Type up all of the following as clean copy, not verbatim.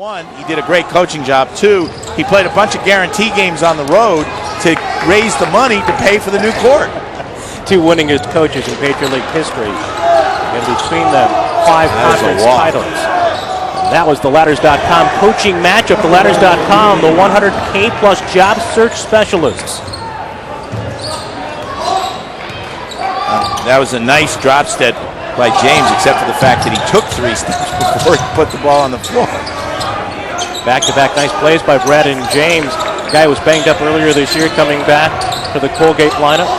one, he did a great coaching job. Two, he played a bunch of guarantee games on the road to raise the money to pay for the new court. Two winningest coaches in Patriot League history. And between them, 5 conference titles. And that was the Ladders.com coaching matchup. The Ladders.com, the 100K plus job search specialists. That was a nice drop step by James, except for the fact that he took 3 steps before he put the ball on the floor. Back-to-back nice plays by Brad and James. The guy was banged up earlier this year, coming back for the Colgate lineup.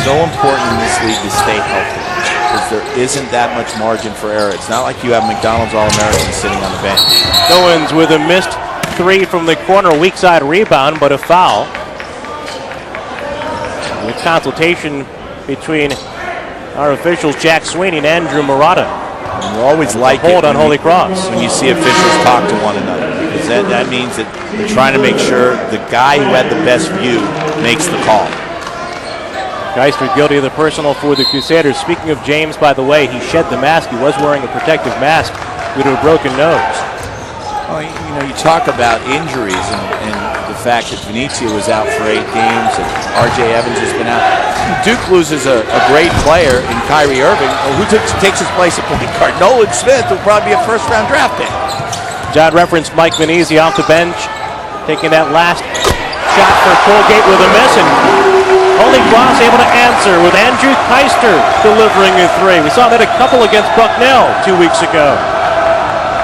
So important in this league to stay healthy, because there isn't that much margin for error. It's not like you have McDonald's All-Americans sitting on the bench. Goins with a missed 3 from the corner, weak side rebound, but a foul. And the consultation between our officials, Jack Sweeney and Andrew Murata. And you always like hold on Holy Cross when you see officials talk to one another, because that means that they're trying to make sure the guy who had the best view makes the call. Geister guilty of the personal for the Crusaders. Speaking of James, by the way, he shed the mask. He was wearing a protective mask due to a broken nose. Well, you talk about injuries and the fact that Venezia was out for 8 games and R.J. Evans has been out. Duke loses a great player in Kyrie Irving. Well, who takes his place at point guard? Nolan Smith will probably be a first-round draft pick. John referenced Mike Venezia off the bench, taking that last shot for Colgate with a miss, and Holy Cross able to answer with Andrew Keister delivering a 3. We saw that a couple against Bucknell 2 weeks ago.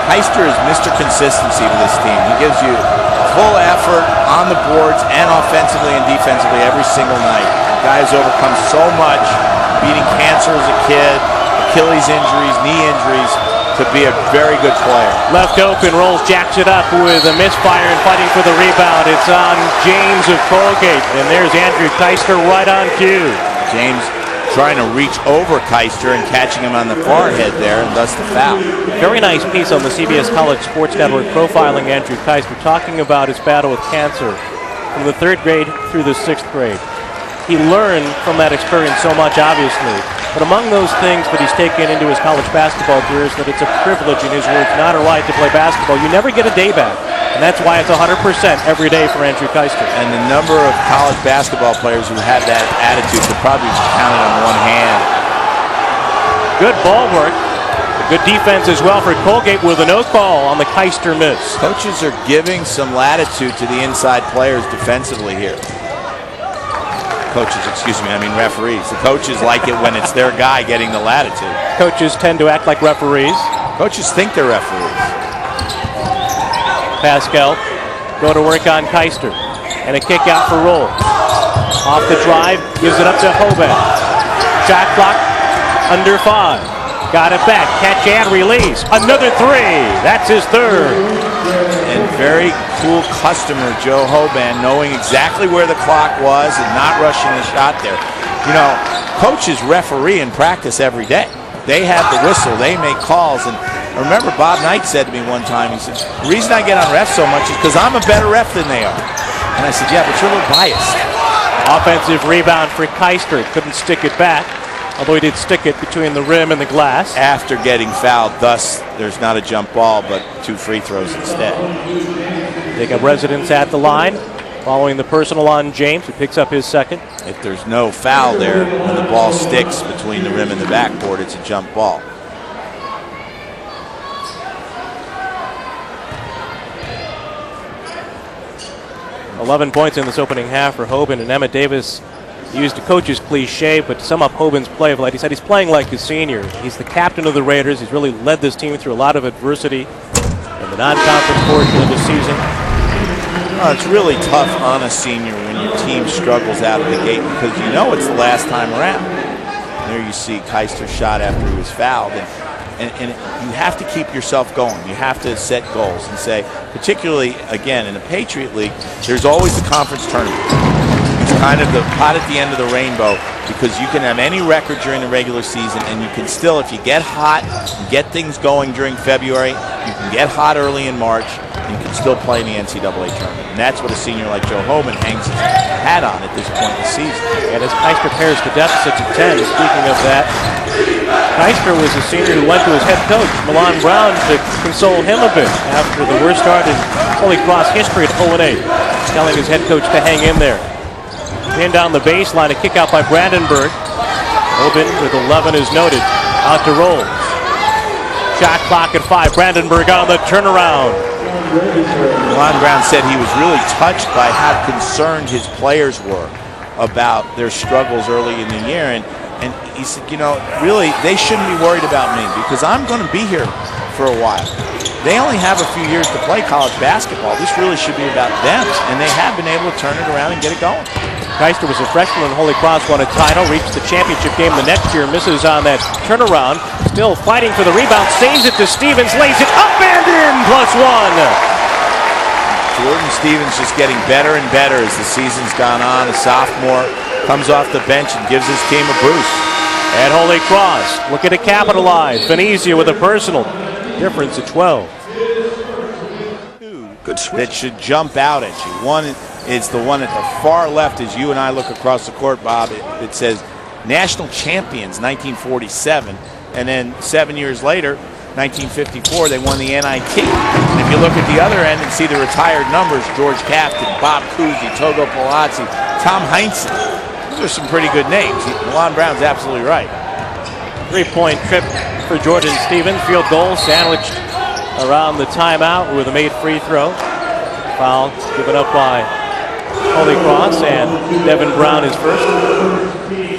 Keister is Mr. Consistency to this team. He gives you full effort on the boards and offensively and defensively every single night. The guy has overcome so much, beating cancer as a kid, Achilles injuries, knee injuries, to be a very good player. Left open, rolls, jacks it up with a misfire and fighting for the rebound. It's on James of Colgate, and there's Andrew Keister right on cue. James trying to reach over Keister and catching him on the forehead there, and thus the foul. Very nice piece on the CBS College Sports Network profiling Andrew Keister, talking about his battle with cancer from the 3rd grade through the 6th grade. He learned from that experience so much, obviously, but among those things that he's taken into his college basketball career is that it's a privilege, in his words, not a right to play basketball. You never get a day back, and that's why it's 100% every day for Andrew Keister. And the number of college basketball players who have that attitude could probably be counted on one hand. Good ball work. Good defense as well for Colgate with a no call on the Keister miss. Coaches are giving some latitude to the inside players defensively here. Coaches, excuse me, I mean referees. The coaches like it when it's their guy getting the latitude. Coaches tend to act like referees. Coaches think they're referees. Pascal go to work on Keister. And a kick out for Roll. Off the drive, gives it up to Hoban. Shot clock under 5. Got it back, catch and release. Another 3, that's his 3rd. And very cool customer, Joe Hoban, knowing exactly where the clock was and not rushing the shot there. You know, coaches referee in practice every day. They have the whistle, they make calls. And I remember Bob Knight said to me one time, he said, the reason I get on refs so much is because I'm a better ref than they are. And I said, yeah, but you're a little biased. Offensive rebound for Keister, couldn't stick it back. Although he did stick it between the rim and the glass. After getting fouled, thus there's not a jump ball, but 2 free throws instead. Take up residence at the line, following the personal on James, who picks up his 2nd. If there's no foul there, and the ball sticks between the rim and the backboard, it's a jump ball. $11 points in this opening half for Hoban, and Emmett Davis used a coach's cliche, but to sum up Hoban's play, like he said, he's playing like a senior. He's the captain of the Raiders. He's really led this team through a lot of adversity in the non-conference portion of the season. Well, it's really tough on a senior when your team struggles out of the gate, because you know it's the last time around. There you see Keister's shot after he was fouled. And you have to keep yourself going. You have to set goals and say, particularly, again, in the Patriot League, there's always the conference tournament. Each kind of the pot at the end of the rainbow, because you can have any record during the regular season, and you can still, if you get hot and get things going during February, you can get hot early in March, and you can still play in the NCAA tournament. And that's what a senior like Joe Hoban hangs his hat on at this point in the season. And as Keister prepares to deficit to 10, speaking of that, Keister was a senior who went to his head coach, Milan Brown, to console him a bit after the worst start in Holy Cross history at 0-8, telling his head coach to hang in there. Pinned down the baseline, a kick out by Brandenburg. Hoban with 11 is noted. Out to roll. Shot clock at 5. Brandenburg on the turnaround. Milan Brown said he was really touched by how concerned his players were about their struggles early in the year. And he said, you know, really, they shouldn't be worried about me because I'm going to be here for a while. They only have a few years to play college basketball. This really should be about them. And they have been able to turn it around and get it going. Keister was a freshman when Holy Cross won a title, reached the championship game the next year, misses on that turnaround, still fighting for the rebound, saves it to Stevens, lays it up and in, +1. Jordan Stevens just getting better and better as the season's gone on. A sophomore comes off the bench and gives his team a boost. At Holy Cross, looking to capitalize. Venezia with a personal, difference of 12. Good switch. That should jump out at you. One is the one at the far left as you and I look across the court, Bob. It says National Champions 1947, and then 7 years later, 1954, they won the NIT. And if you look at the other end and see the retired numbers, George Captain, Bob Cousy, Togo Palazzi, Tom Heinsohn. Those are some pretty good names. Milan Brown's absolutely right. 3-point trip for Jordan Stevens. Field goal sandwiched around the timeout with a made free throw. Foul given up by Holy Cross, and Devin Brown is first.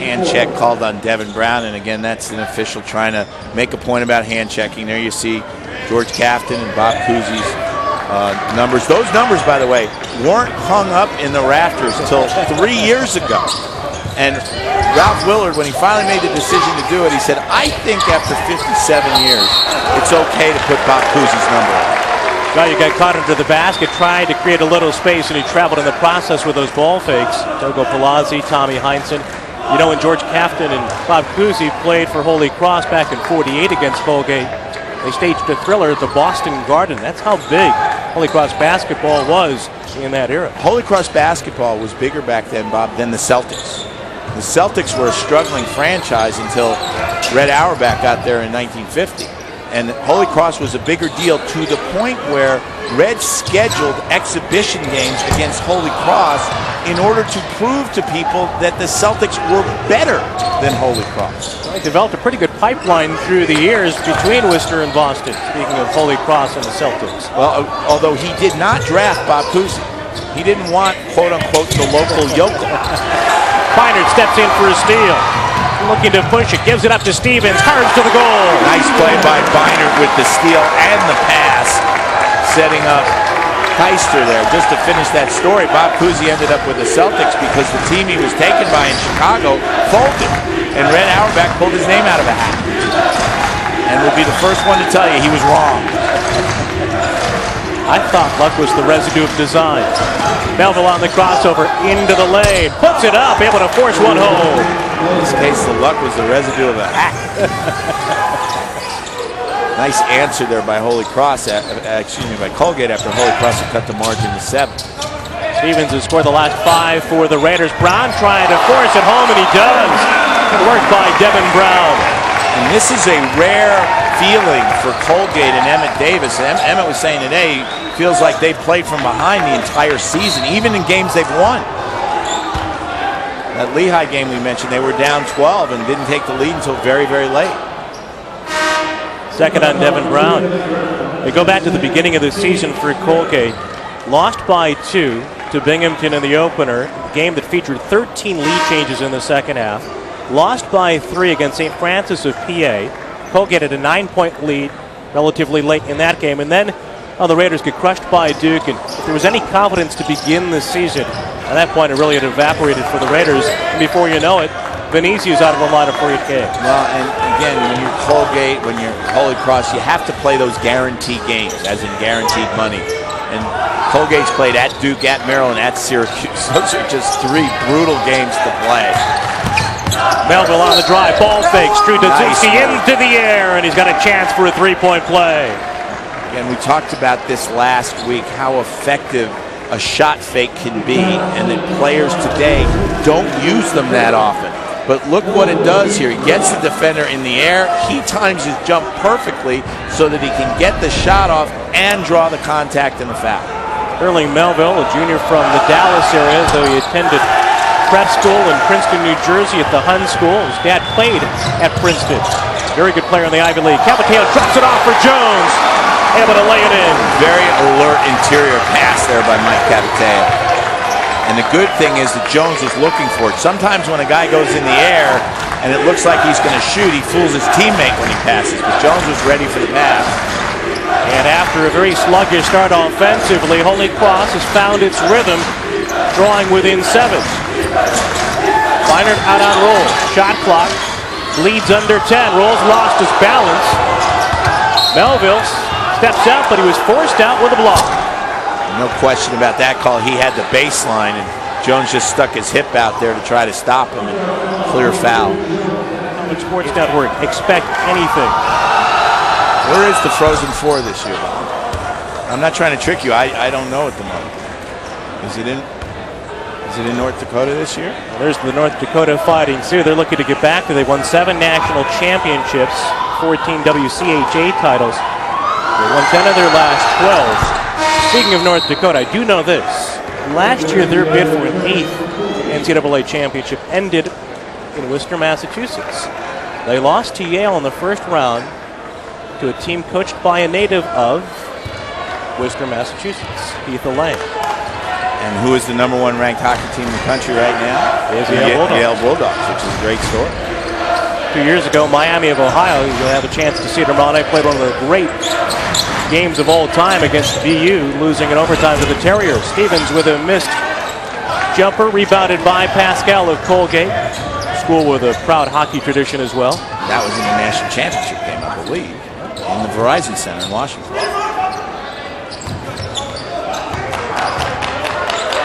Hand check called on Devin Brown, and again, that's an official trying to make a point about hand checking. There you see George Captain and Bob Cousy's numbers. Those numbers, by the way, weren't hung up in the rafters until 3 years ago. And Ralph Willard, when he finally made the decision to do it, he said, I think after 57 years, it's okay to put Bob Cousy's number on. Value got caught under the basket, trying to create a little space, and he traveled in the process with those ball fakes. Togo Palazzi, Tommy Heinsohn. You know, when George Captain and Bob Cousy played for Holy Cross back in '48 against Colgate, they staged a thriller at the Boston Garden. That's how big Holy Cross basketball was in that era. Holy Cross basketball was bigger back then, Bob, than the Celtics. The Celtics were a struggling franchise until Red Auerbach got there in 1950. And Holy Cross was a bigger deal to the point where Red scheduled exhibition games against Holy Cross in order to prove to people that the Celtics were better than Holy Cross. Well, he developed a pretty good pipeline through the years between Worcester and Boston, speaking of Holy Cross and the Celtics. Well, although he did not draft Bob Cousy. He didn't want, quote-unquote, the local yokel. Beinert steps in for a steal. Looking to push it, gives it up to Stevens, carves to the goal. Nice play by Beinert with the steal and the pass, setting up Keister there. Just to finish that story, Bob Cousy ended up with the Celtics because the team he was taken by in Chicago folded, and Red Auerbach pulled his name out of a hat. And would be the first one to tell you he was wrong. I thought luck was the residue of design. Melville on the crossover, into the lane, puts it up, able to force one home. In this case, the luck was the residue of a hat. Nice answer there by Holy Cross, by Colgate after Holy Cross had cut the margin to 7. Stevens has scored the last 5 for the Raiders. Brown trying to force it home, and he does. Good work by Devin Brown. And this is a rare feeling for Colgate and Emmett Davis. Emmett was saying today he feels like they've played from behind the entire season, even in games they've won. That Lehigh game we mentioned, they were down 12 and didn't take the lead until very, very late. Second on Devin Brown. We go back to the beginning of the season for Colgate. Lost by 2 to Binghamton in the opener, a game that featured 13 lead changes in the second half. Lost by 3 against St. Francis of PA. Colgate had a 9-point lead relatively late in that game, and then the Raiders get crushed by Duke, and if there was any confidence to begin the season, at that point it really had evaporated for the Raiders, and before you know it, Venezia is out of the lineup for each game. Well, and again, when you're Colgate, when you're Holy Cross, you have to play those guaranteed games, as in guaranteed money. And Colgate's played at Duke, at Maryland, at Syracuse. Those are just 3 brutal games to play. Melville on the drive, ball fake, Strudzinski into the air, and he's got a chance for a 3-point play. And we talked about this last week, how effective a shot fake can be, and that players today don't use them that often. But look what it does here. He gets the defender in the air. He times his jump perfectly so that he can get the shot off and draw the contact and the foul. Sterling Melville, a junior from the Dallas area, though he attended prep school in Princeton, New Jersey at the Hun School. His dad played at Princeton. Very good player in the Ivy League. Capitale drops it off for Jones. Able to lay it in. Very alert interior pass there by Mike Capitale. And the good thing is that Jones is looking for it. Sometimes when a guy goes in the air and it looks like he's going to shoot, he fools his teammate when he passes. But Jones was ready for the pass. And after a very sluggish start offensively, Holy Cross has found its rhythm, drawing within 7. Beinert out on roll. Shot clock. Leads under 10. Rolls lost his balance. Melville steps out, but he was forced out with a block. No question about that call. He had the baseline, and Jones just stuck his hip out there to try to stop him and clear foul. College Sports Network, expect anything. Where is the Frozen Four this year, Bob? I'm not trying to trick you. I don't know at the moment. Is it in North Dakota this year? Well, there's the North Dakota Fighting Sioux. They're looking to get back. They won 7 national championships, 14 WCHA titles. They won 10 of their last 12. Speaking of North Dakota, I do know this. Last year, their bid for an 8th NCAA championship ended in Worcester, Massachusetts. They lost to Yale in the first round to a team coached by a native of Worcester, Massachusetts, Heath Lang. And who is the #1 ranked hockey team in the country right now? It is the Yale Bulldogs, which is a great story. 2 years ago, Miami of Ohio, you'll have a chance to see it tomorrow night, played one of the great games of all time against BU, losing in overtime to the Terriers. Stevens with a missed jumper, rebounded by Pascal of Colgate, school with a proud hockey tradition as well. That was in the national championship game, I believe, in the Verizon Center in Washington.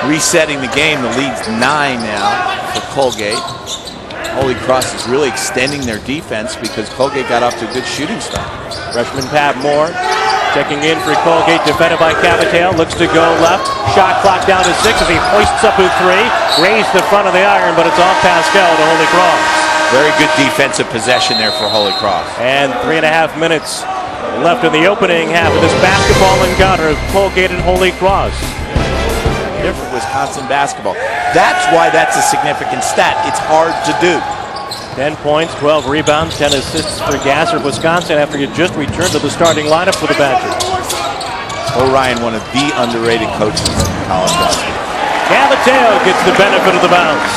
Resetting the game, the lead's 9 now for Colgate. Holy Cross is really extending their defense because Colgate got off to a good shooting start. Freshman Pat Moore checking in for Colgate, defended by Capitale, looks to go left. Shot clock down to 6 as he hoists up a 3. Raised the front of the iron, but it's off Pascal to Holy Cross. Very good defensive possession there for Holy Cross. And 3.5 minutes left in the opening half of this basketball encounter of Colgate and Holy Cross. Different Wisconsin basketball. That's why that's a significant stat. It's hard to do. 10 points, 12 rebounds, 10 assists for Gasser, Wisconsin, after he just returned to the starting lineup for the Badgers. O'Ryan, one of the underrated coaches in college basketball. Gavateo gets the benefit of the bounce.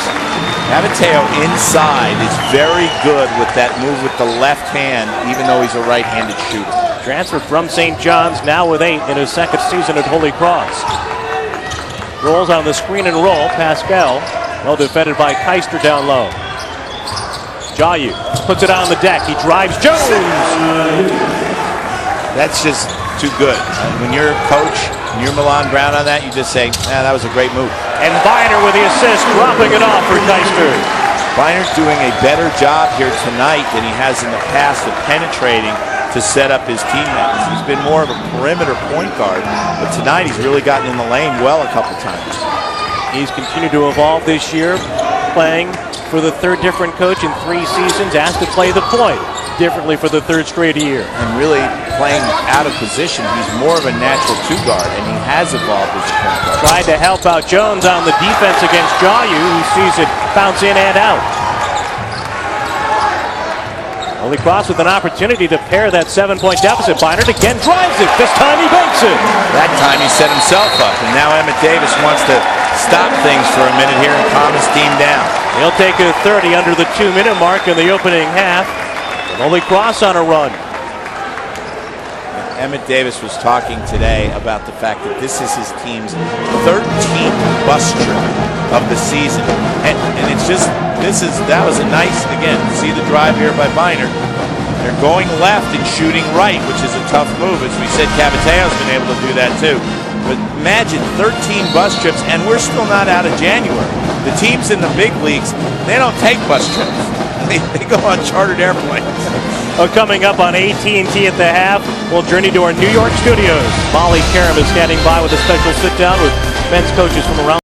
Gavateo inside is very good with that move with the left hand, even though he's a right-handed shooter. Transferred from St. John's, now with 8 in his second season at Holy Cross. Rolls on the screen and roll. Pascal, well defended by Keister down low. Jayu puts it on the deck. He drives Jones. That's just too good. When you're a coach and you're Milan Brown on that, you just say, that was a great move. And Beinert with the assist, dropping it off for Keister. Beinert's doing a better job here tonight than he has in the past of penetrating to set up his teammates. He's been more of a perimeter point guard, but tonight he's really gotten in the lane well a couple times. He's continued to evolve this year, playing for the 3rd different coach in 3 seasons, asked to play the point differently for the 3rd straight year. And really playing out of position. He's more of a natural 2 guard, and he has evolved as a point guard. Tried to help out Jones on the defense against Jayu, who sees it bounce in and out. Holy Cross with an opportunity to pair that 7-point deficit. Beinert again drives it. This time he banks it. That time he set himself up, and now Emmett Davis wants to stop things for a minute here and calm his team down. He'll take a 30 under the 2-minute mark in the opening half. Holy Cross on a run. Emmett Davis was talking today about the fact that this is his team's 13th bus trip of the season. And it's just, that was a nice, again, see the drive here by Beinert. They're going left and shooting right, which is a tough move. As we said, Cavateo's been able to do that too. But imagine 13 bus trips, and we're still not out of January. The teams in the big leagues, they don't take bus trips. They go on chartered airplanes. Coming up on AT&T at the half, we'll journey to our New York studios. Molly Karam is standing by with a special sit-down with men's coaches from around